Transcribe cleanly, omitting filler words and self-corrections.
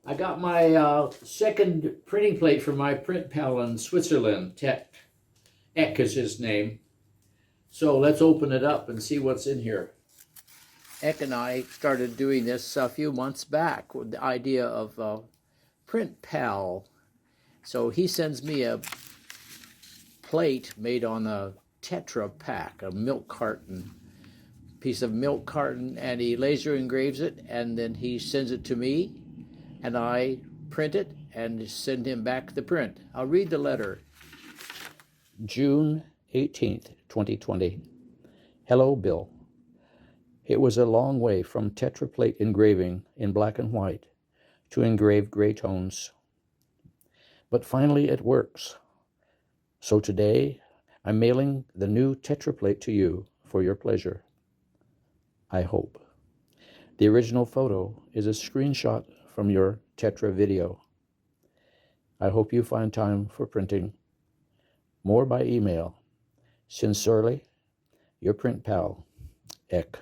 I got my second printing plate from my print pal in Switzerland. Eck is his name. So let's open it up and see what's in here. Eck and I started doing this a few months back with the idea of print pal. So he sends me a plate made on a Tetra Pak, a milk carton, piece of milk carton, and he laser engraves it, and then he sends it to me, and I print it and send him back the print. I'll read the letter. June 18th, 2020. Hello, Bill. It was a long way from Tetra plate engraving in black and white to engraved gray tones. But finally it works. So today I'm mailing the new Tetra plate to you for your pleasure. I hope. The original photo is a screenshot from your Tetra video. I hope you find time for printing. More by email. Sincerely, your print pal, Eck.